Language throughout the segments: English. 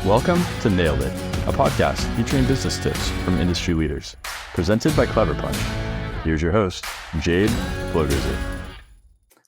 Welcome to Nailed It, a podcast featuring business tips from industry leaders, presented by Clever Punch. Here's your host, Jade Flogerzy.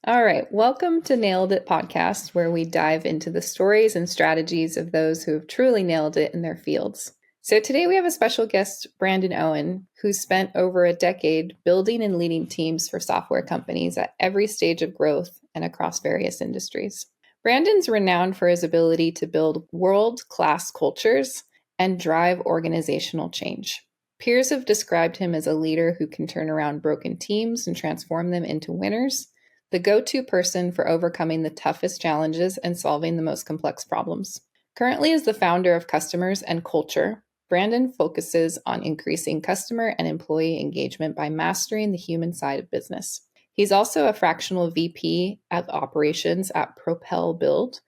All right, welcome to Nailed It podcast, where we dive into the stories and strategies of those who have truly nailed it in their fields. So today we have a special guest, Brandon Owen, who spent over a decade building and leading teams for software companies at every stage of growth and across various industries. Brandon's renowned for his ability to build world-class cultures and drive organizational change. Peers have described him as a leader who can turn around broken teams and transform them into winners, the go-to person for overcoming the toughest challenges and solving the most complex problems. Currently, as the founder of Customers and Culture, Brandon focuses on increasing customer and employee engagement by mastering the human side of business. He's also a fractional VP of operations at Propel Build,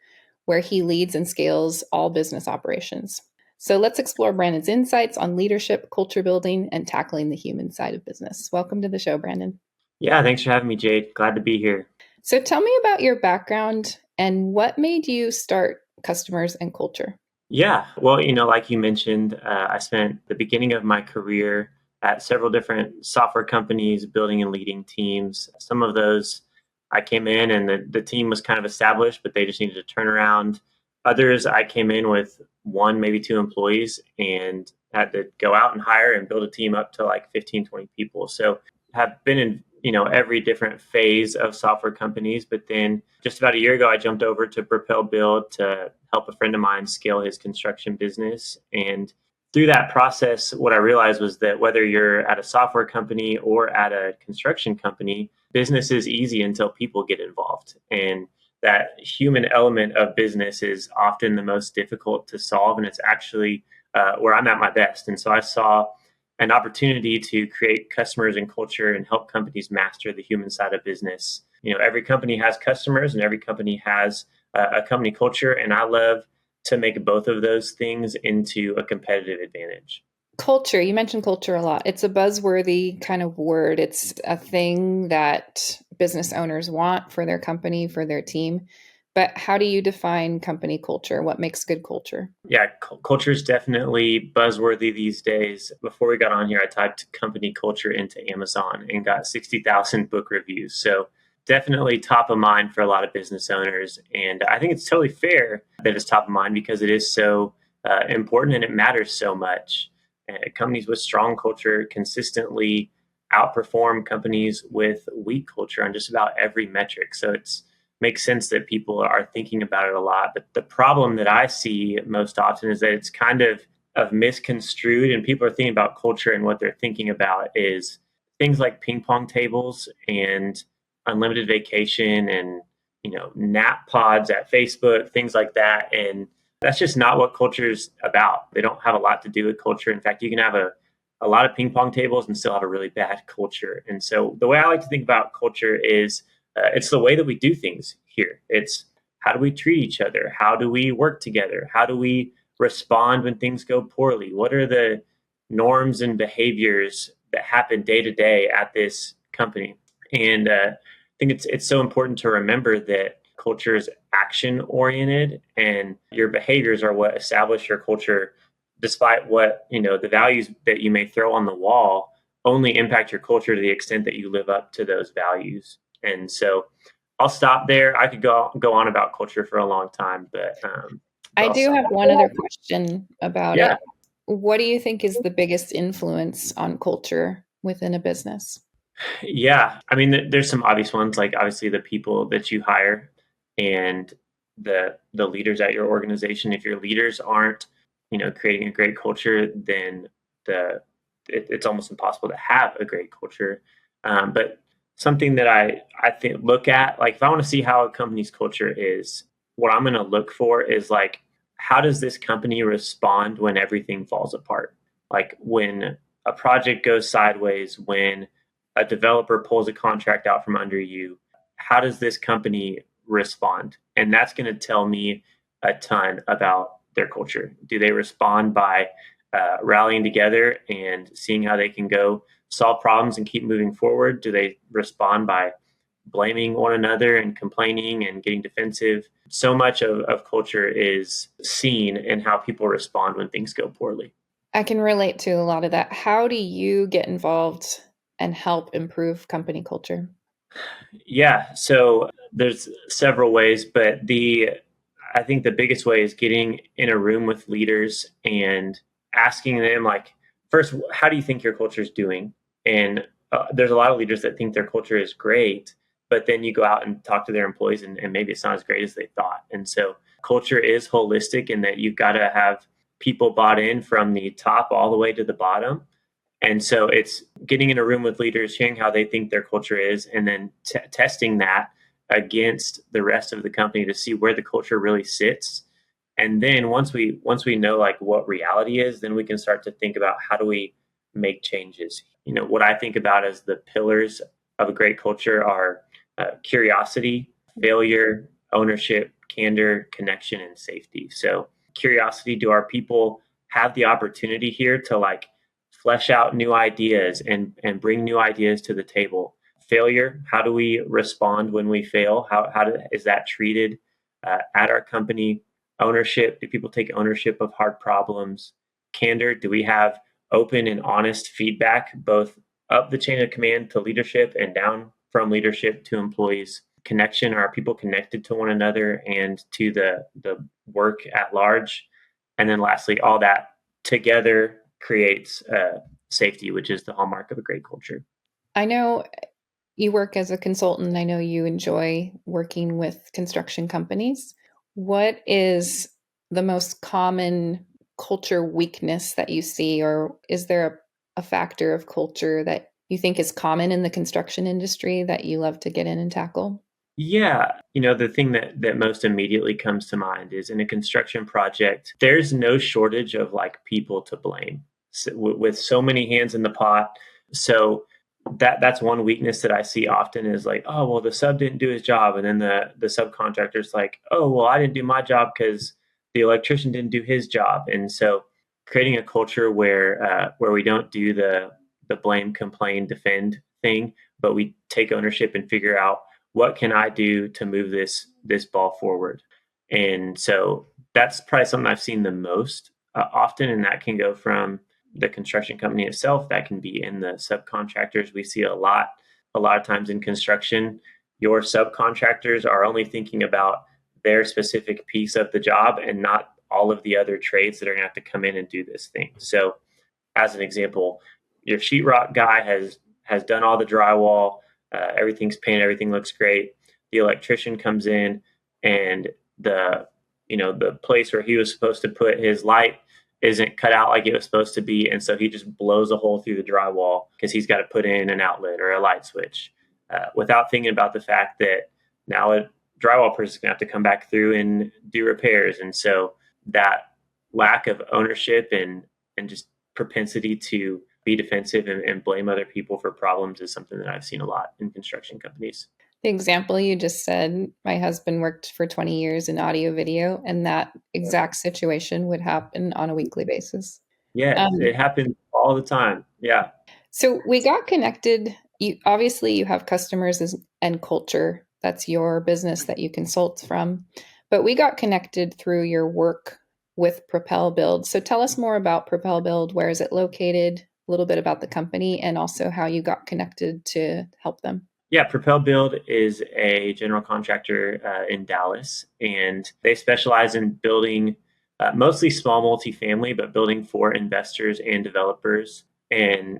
where he leads and scales all business operations. So let's explore Brandon's insights on leadership, culture building, and tackling the human side of business. Welcome to the show, Brandon. Yeah, thanks for having me, Jade. Glad to be here. So tell me about your background and what made you start Customers and Culture. Yeah, well, like you mentioned, I spent the beginning of my career at several different software companies, building and leading teams. Some of those I came in and the team was kind of established, but they just needed to turn around. Others, I came in with one, maybe two employees and had to go out and hire and build a team up to like 15, 20 people. So have been in every different phase of software companies. But then just about a year ago, I jumped over to Propel Build to help a friend of mine scale his construction business. And through that process, what I realized was that whether you're at a software company or at a construction company, business is easy until people get involved. And that human element of business is often the most difficult to solve. And it's actually where I'm at my best. And so I saw an opportunity to create customers and culture and help companies master the human side of business. Every company has customers and every company has a company culture. And I love to make both of those things into a competitive advantage. Culture, you mentioned culture a lot. It's a buzzworthy kind of word. It's a thing that business owners want for their company, for their team. But how do you define company culture? What makes good culture? Yeah, culture is definitely buzzworthy these days. Before we got on here, I typed company culture into Amazon and got 60,000 book reviews. So definitely top of mind for a lot of business owners. And I think it's totally fair that it's top of mind because it is so important and it matters so much. Companies with strong culture consistently outperform companies with weak culture on just about every metric. So it's makes sense that people are thinking about it a lot. But the problem that I see most often is that it's kind of misconstrued and people are thinking about culture and what they're thinking about is things like ping pong tables and unlimited vacation and, nap pods at Facebook, things like that. And that's just not what culture is about. They don't have a lot to do with culture. In fact, you can have a lot of ping pong tables and still have a really bad culture. And so the way I like to think about culture is it's the way that we do things here. It's how do we treat each other? How do we work together? How do we respond when things go poorly? What are the norms and behaviors that happen day to day at this company? And I think it's so important to remember that culture is action oriented and your behaviors are what establish your culture, despite what, the values that you may throw on the wall only impact your culture to the extent that you live up to those values. And so I'll stop there. I could go on about culture for a long time, but I do have one other question about Yeah. it. What do you think is the biggest influence on culture within a business? Yeah. I mean, there's some obvious ones, like obviously the people that you hire and the leaders at your organization. If your leaders aren't, creating a great culture, then it's almost impossible to have a great culture. But something that I think look at, like if I want to see how a company's culture is, what I'm going to look for is like, how does this company respond when everything falls apart? Like when a project goes sideways, when a developer pulls a contract out from under you, how does this company respond? And that's going to tell me a ton about their culture. Do they respond by rallying together and seeing how they can go solve problems and keep moving forward? Do they respond by blaming one another and complaining and getting defensive. So much of culture is seen in how people respond when things go poorly. I can relate to a lot of that. How do you get involved and help improve company culture? Yeah, so there's several ways, but I think the biggest way is getting in a room with leaders and asking them, like, first, how do you think your culture is doing? And there's a lot of leaders that think their culture is great, but then you go out and talk to their employees, and maybe it's not as great as they thought. And so culture is holistic in that you've got to have people bought in from the top all the way to the bottom. And so it's getting in a room with leaders, hearing how they think their culture is, and then testing that against the rest of the company to see where the culture really sits. And then once we know like what reality is, then we can start to think about how do we make changes. What I think about as the pillars of a great culture are curiosity, failure, ownership, candor, connection, and safety. So curiosity, do our people have the opportunity here to like flesh out new ideas and bring new ideas to the table? Failure, how do we respond when we fail? Is that treated at our company? Ownership, do people take ownership of hard problems? Candor, do we have open and honest feedback both up the chain of command to leadership and down from leadership to employees? Connection, are people connected to one another and to the work at large? And then lastly, all that together creates safety, which is the hallmark of a great culture. I know you work as a consultant. I know you enjoy working with construction companies. What is the most common culture weakness that you see, or is there a factor of culture that you think is common in the construction industry that you love to get in and tackle? Yeah, the thing that most immediately comes to mind is in a construction project, there's no shortage of like people to blame. So, with so many hands in the pot. So that's one weakness that I see often is like, oh, well, the sub didn't do his job. And then the subcontractor's like, oh, well, I didn't do my job because the electrician didn't do his job. And so creating a culture where we don't do the blame, complain, defend thing, but we take ownership and figure out what can I do to move this ball forward. And so that's probably something I've seen the most often, and that can go from the construction company itself, that can be in the subcontractors. We see a lot of times in construction, your subcontractors are only thinking about their specific piece of the job and not all of the other trades that are going to have to come in and do this thing. So as an example, your sheetrock guy has done all the drywall, everything's painted, everything looks great. The electrician comes in, and the place where he was supposed to put his light isn't cut out like it was supposed to be, and so he just blows a hole through the drywall because he's got to put in an outlet or a light switch, without thinking about the fact that now a drywall person is going to have to come back through and do repairs. And so that lack of ownership and just propensity to be defensive and blame other people for problems is something that I've seen a lot in construction companies. The example you just said, my husband worked for 20 years in audio video, and that exact situation would happen on a weekly basis. Yes, Um, it happens all the time. Yeah. so we got connected. You have customers and culture. That's your business that you consult from. But we got connected through your work with Propel Build. So tell us more about Propel Build. Where is it located? A little bit about the company and also how you got connected to help them. Yeah, Propel Build is a general contractor in Dallas, and they specialize in building mostly small multifamily, but building for investors and developers. And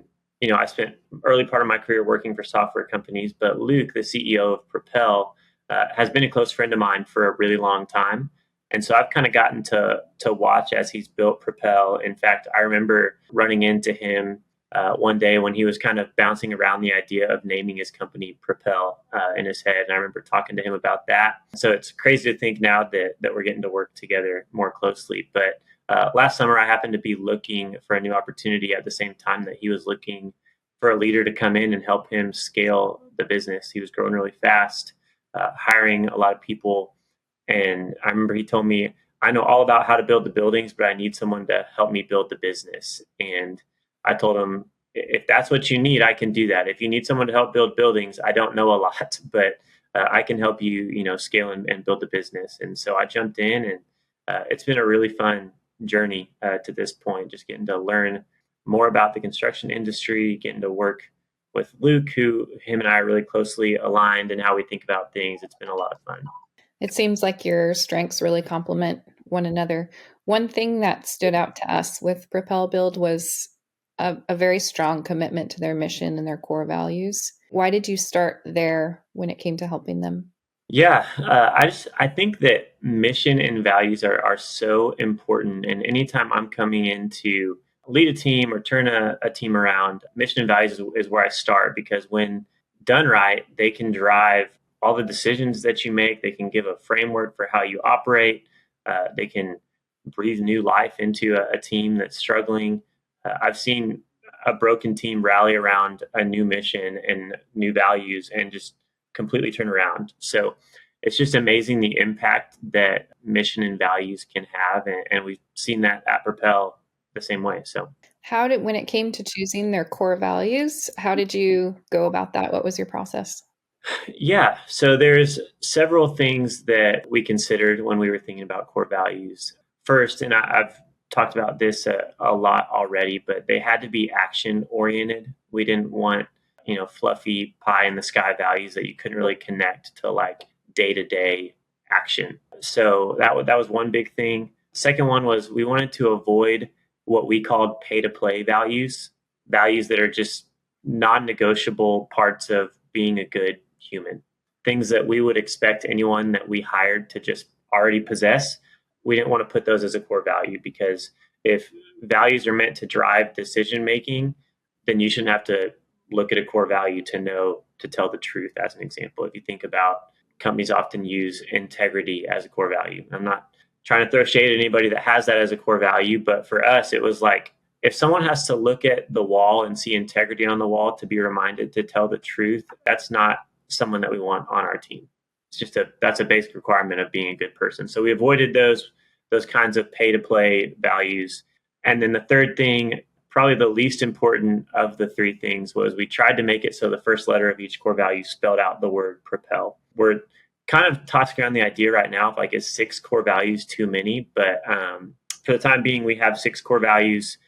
I spent early part of my career working for software companies, but Luke, the CEO of Propel, has been a close friend of mine for a really long time. And so I've kind of gotten to watch as he's built Propel. In fact, I remember running into him one day when he was kind of bouncing around the idea of naming his company Propel in his head. And I remember talking to him about that. So it's crazy to think now that we're getting to work together more closely. But last summer, I happened to be looking for a new opportunity at the same time that he was looking for a leader to come in and help him scale the business. He was growing really fast, hiring a lot of people. And I remember he told me, I know all about how to build the buildings, but I need someone to help me build the business. And I told him, if that's what you need, I can do that. If you need someone to help build buildings, I don't know a lot, but I can help you, scale and build the business. And so I jumped in, and it's been a really fun journey to this point, just getting to learn more about the construction industry, getting to work with Luke, who him and I are really closely aligned in how we think about things. It's been a lot of fun. It seems like your strengths really complement one another. One thing that stood out to us with Propel Build was a very strong commitment to their mission and their core values. Why did you start there when it came to helping them? Yeah, I think that mission and values are so important. And anytime I'm coming in to lead a team or turn a team around, mission and values is where I start, because when done right, they can drive all the decisions that you make. They can give a framework for how you operate. They can breathe new life into a team that's struggling. I've seen a broken team rally around a new mission and new values and just completely turn around. So it's just amazing the impact that mission and values can have. And we've seen that at Propel the same way. So, When it came to choosing their core values, how did you go about that? What was your process? yeah. So there's several things that we considered when we were thinking about core values. First, and I've talked about this a lot already, but they had to be action oriented. We didn't want, fluffy pie in the sky values that you couldn't really connect to like day to day action. So that was one big thing. Second one was we wanted to avoid what we called pay to play values, values that are just non negotiable parts of being a good human, things that we would expect anyone that we hired to just already possess. We didn't want to put those as a core value, because if values are meant to drive decision making, then you shouldn't have to look at a core value to know to tell the truth. As an example, if you think about, companies often use integrity as a core value. I'm not trying to throw shade at anybody that has that as a core value, but for us, it was like, if someone has to look at the wall and see integrity on the wall to be reminded to tell the truth, that's not someone that we want on our team. That's a basic requirement of being a good person. So we avoided those kinds of pay to play values. And then the third thing, probably the least important of the three things, was we tried to make it so the first letter of each core value spelled out the word propel. We're kind of tossing around the idea right now of like, is 6 core values too many? But for the time being, we have 6 core values.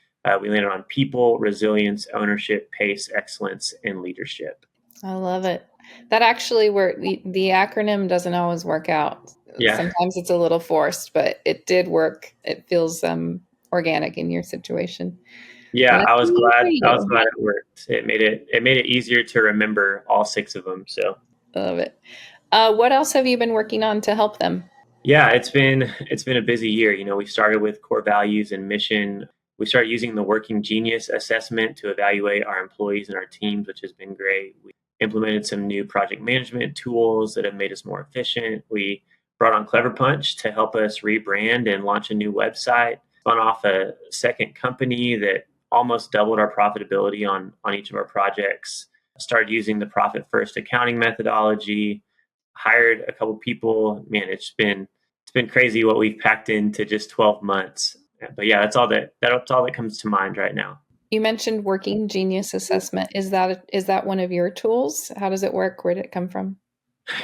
We landed on people, resilience, ownership, pace, excellence, and leadership. I love it. That actually the acronym doesn't always work out. Yeah. Sometimes it's a little forced, but it did work. It feels organic in your situation. Yeah, Lucky I was glad. for I was you. glad it worked. It made it easier to remember all 6 of them. So I love it. What else have you been working on to help them? yeah, it's been a busy year. We started with core values and mission. We started using the Working Genius assessment to evaluate our employees and our teams, which has been great. We implemented some new project management tools that have made us more efficient. We brought on Clever Punch to help us rebrand and launch a new website. Spun off a second company that almost doubled our profitability on each of our projects. Started using the profit first accounting methodology. Hired a couple people. Man, it's been crazy what we've packed into just 12 months. But yeah, that's all that comes to mind right now. You mentioned Working Genius assessment. Is that one of your tools? How does it work? Where did it come from?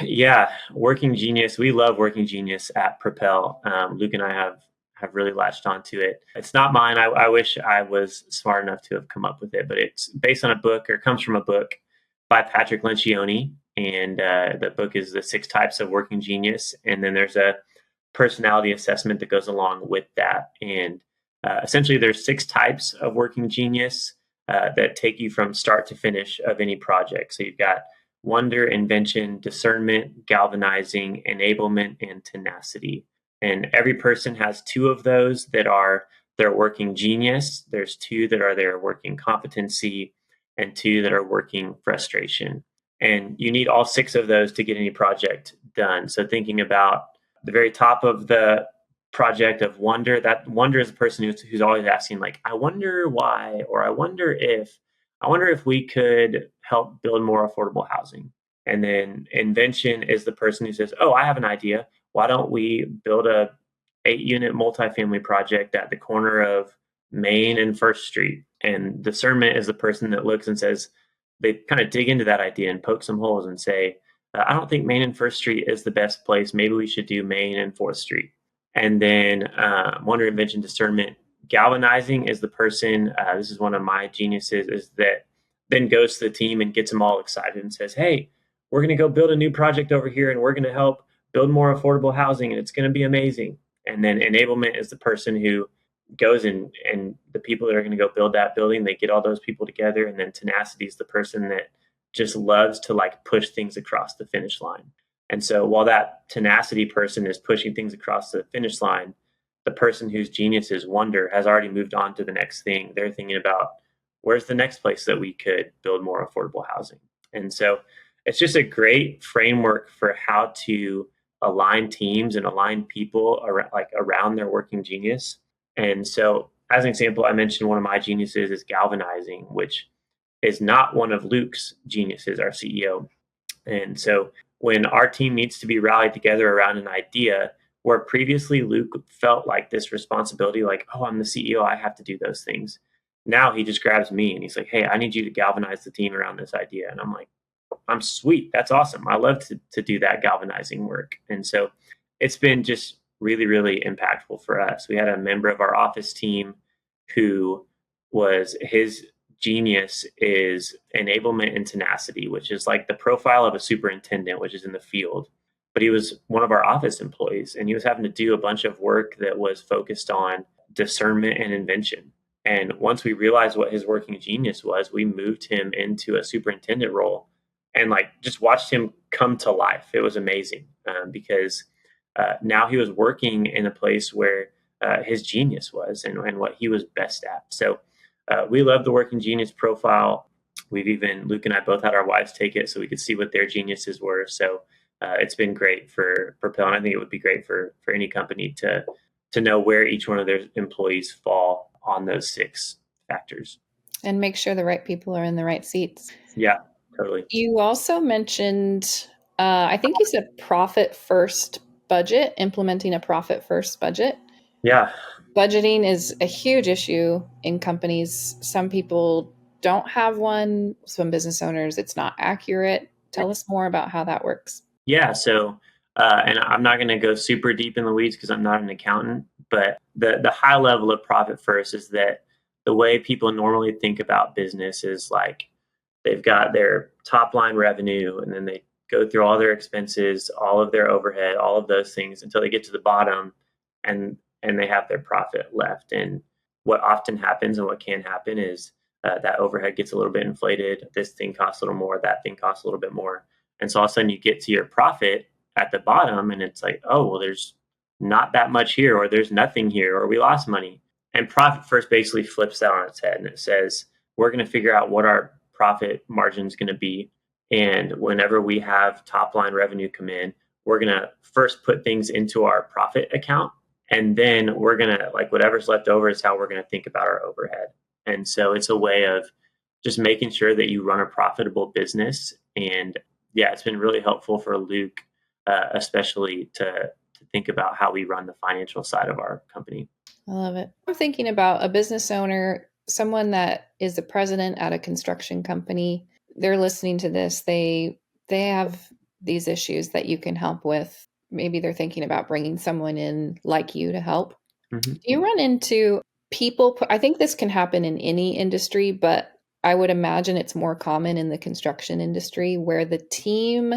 Yeah, Working Genius. We love Working Genius at Propel. Luke and I have really latched onto it. It's not mine. I wish I was smart enough to have come up with it, but it's based on a book, or comes from a book by Patrick Lencioni, and the book is The 6 Types of Working Genius. And then there's a personality assessment that goes along with that. And essentially, there's 6 types of working genius that take you from start to finish of any project. So you've got wonder, invention, discernment, galvanizing, enablement, and tenacity. And every person has 2 of those that are their working genius. There's 2 that are their working competency, and 2 that are working frustration. And you need all 6 of those to get any project done. So thinking about the very top of the project of wonder, that wonder is a person who's always asking, like, I wonder why, or I wonder if we could help build more affordable housing. And then invention is the person who says, oh, I have an idea. Why don't we build a 8-unit multifamily project at the corner of Main and First Street? And discernment is the person that looks and says, they kind of dig into that idea and poke some holes and say, I don't think Main and First Street is the best place. Maybe we should do Main and Fourth Street. And then Wonder Invention Discernment galvanizing is the person, this is one of my geniuses, is that then goes to the team and gets them all excited and says, hey, we're going to go build a new project over here and we're going to help build more affordable housing and it's going to be amazing. And then enablement is the person who goes and the people that are going to go build that building, they get all those people together. And then tenacity is the person that just loves to like push things across the finish line. And so while that tenacity person is pushing things across the finish line, the person whose genius is wonder has already moved on to the next thing. They're thinking about where's the next place that we could build more affordable housing. And so it's just a great framework for how to align teams and align people around their working genius. And so as an example, I mentioned one of my geniuses is galvanizing, which is not one of Luke's geniuses, our CEO. And so when our team needs to be rallied together around an idea where previously Luke felt like this responsibility, like, oh, I'm the CEO, I have to do those things. Now he just grabs me and he's like, hey, I need you to galvanize the team around this idea. And I'm like, I'm sweet. That's awesome. I love to do that galvanizing work. And so it's been just really, really impactful for us. We had a member of our office team who was his genius is enablement and tenacity, which is like the profile of a superintendent, which is in the field. But he was one of our office employees and he was having to do a bunch of work that was focused on discernment and invention. And once we realized what his working genius was, we moved him into a superintendent role and like just watched him come to life. It was amazing because now he was working in a place where his genius was and what he was best at. So we love the working genius profile. Luke and I both had our wives take it so we could see what their geniuses were. So it's been great for Propel. And I think it would be great for any company to know where each one of their employees fall on those 6 factors. And make sure the right people are in the right seats. Yeah, totally. You also mentioned, I think you said profit first budget, implementing a profit first budget. Yeah. Budgeting is a huge issue in companies. Some people don't have one. Some business owners, it's not accurate. Tell us more about how that works. Yeah. So, and I'm not going to go super deep in the weeds because I'm not an accountant, but the high level of profit first is that the way people normally think about business is like they've got their top line revenue and then they go through all their expenses, all of their overhead, all of those things until they get to the bottom and they have their profit left. And what often happens and what can happen is that overhead gets a little bit inflated. This thing costs a little more, that thing costs a little bit more. And so all of a sudden you get to your profit at the bottom and it's like, oh, well, there's not that much here, or there's nothing here, or we lost money. And profit first basically flips that on its head and it says, we're going to figure out what our profit margin is going to be. And whenever we have top line revenue come in, we're going to first put things into our profit account. And then we're going to, like, whatever's left over is how we're going to think about our overhead. And so it's a way of just making sure that you run a profitable business. And yeah, it's been really helpful for Luke, especially to think about how we run the financial side of our company. I love it. I'm thinking about a business owner, someone that is the president at a construction company. They're listening to this. They have these issues that you can help with. Maybe they're thinking about bringing someone in like you to help. Mm-hmm. Do you run into people? I think this can happen in any industry, but I would imagine it's more common in the construction industry where the team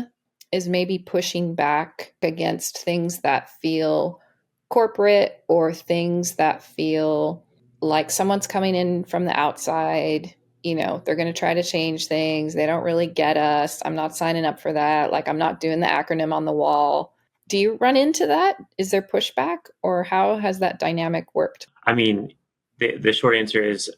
is maybe pushing back against things that feel corporate or things that feel like someone's coming in from the outside. You know, they're going to try to change things. They don't really get us. I'm not signing up for that. Like, I'm not doing the acronym on the wall. Do you run into that? Is there pushback, or how has that dynamic worked? I mean, the short answer is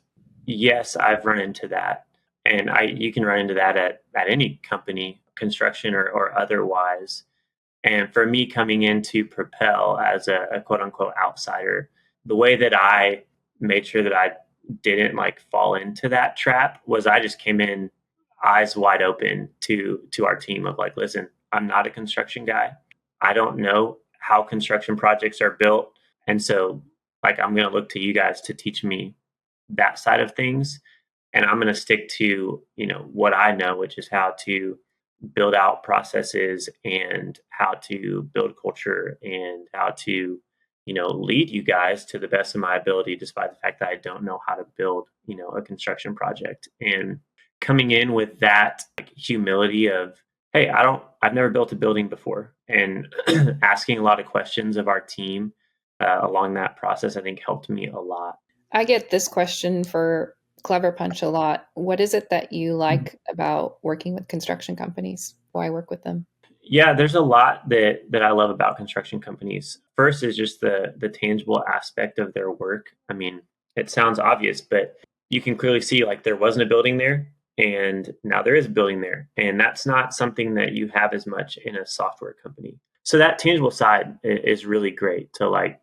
yes, I've run into that. And you can run into that at any company, construction or otherwise. And for me, coming into Propel as a quote unquote outsider, the way that I made sure that I didn't like fall into that trap was I just came in eyes wide open to our team of like, listen, I'm not a construction guy. I don't know how construction projects are built. And so like, I'm going to look to you guys to teach me that side of things. And I'm going to stick to, what I know, which is how to build out processes and how to build culture and how to, lead you guys to the best of my ability, despite the fact that I don't know how to build, a construction project. And coming in with that humility of, hey, I've never built a building before, and asking a lot of questions of our team along that process, I think helped me a lot. I get this question for Clever Punch a lot. What is it that you like about working with construction companies? Why work with them? Yeah, there's a lot that I love about construction companies. First is just the tangible aspect of their work. I mean, it sounds obvious, but you can clearly see like there wasn't a building there and now there is a building there. And that's not something that you have as much in a software company. So that tangible side is really great to like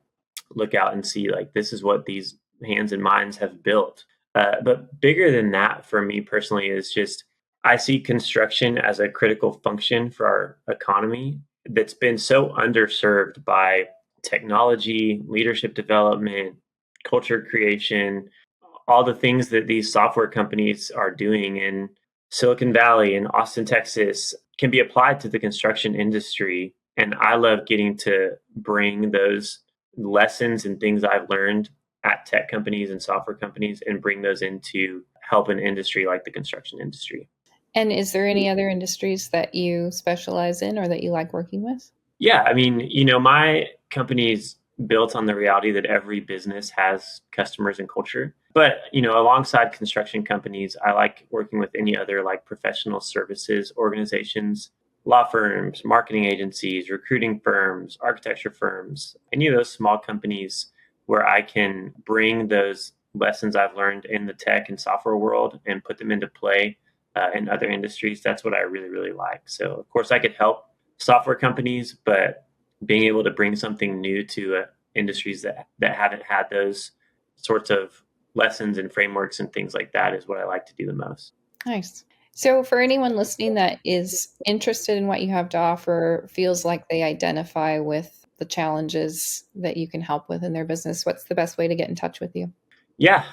look out and see like this is what these hands and minds have built. But bigger than that for me personally is just I see construction as a critical function for our economy that's been so underserved by technology, leadership development, culture creation, all the things that these software companies are doing in Silicon Valley and Austin, Texas can be applied to the construction industry. And I love getting to bring those lessons and things I've learned at tech companies and software companies and bring those into help an industry like the construction industry. And is there any other industries that you specialize in or that you like working with? Yeah, I mean, my company's built on the reality that every business has customers and culture. But, alongside construction companies, I like working with any other like professional services organizations, law firms, marketing agencies, recruiting firms, architecture firms, any of those small companies where I can bring those lessons I've learned in the tech and software world and put them into play in other industries. That's what I really, really like. So, of course, I could help software companies, but being able to bring something new to industries that haven't had those sorts of lessons and frameworks and things like that is what I like to do the most. Nice. So for anyone listening that is interested in what you have to offer, feels like they identify with the challenges that you can help with in their business, what's the best way to get in touch with you? Yeah.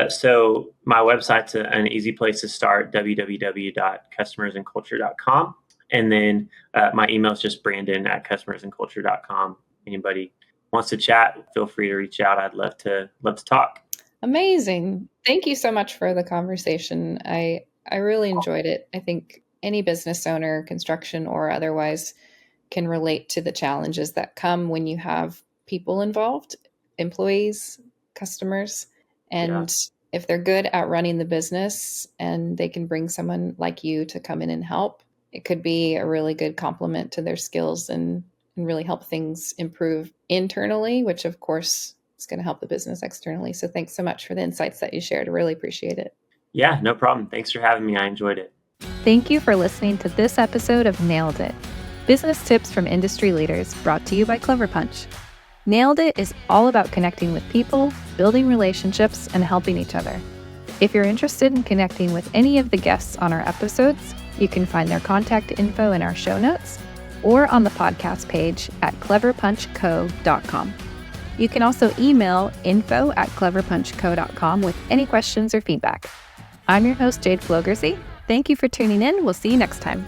So my website's an easy place to start, www.customersandculture.com. And then my email is just brandon@customersandculture.com. Anybody wants to chat, feel free to reach out. I'd love to talk. Amazing. Thank you so much for the conversation. I really enjoyed it. I think any business owner, construction or otherwise, can relate to the challenges that come when you have people involved, employees, customers. And if they're good at running the business and they can bring someone like you to come in and help, it could be a really good complement to their skills and really help things improve internally, which of course is going to help the business externally. So thanks so much for the insights that you shared. I really appreciate it. Yeah, no problem. Thanks for having me. I enjoyed it. Thank you for listening to this episode of Nailed It, business tips from industry leaders, brought to you by Clever Punch. Nailed It is all about connecting with people, building relationships, and helping each other. If you're interested in connecting with any of the guests on our episodes, you can find their contact info in our show notes or on the podcast page at cleverpunchco.com. You can also email info@cleverpunchco.com with any questions or feedback. I'm your host, Jade Flogerzy. Thank you for tuning in. We'll see you next time.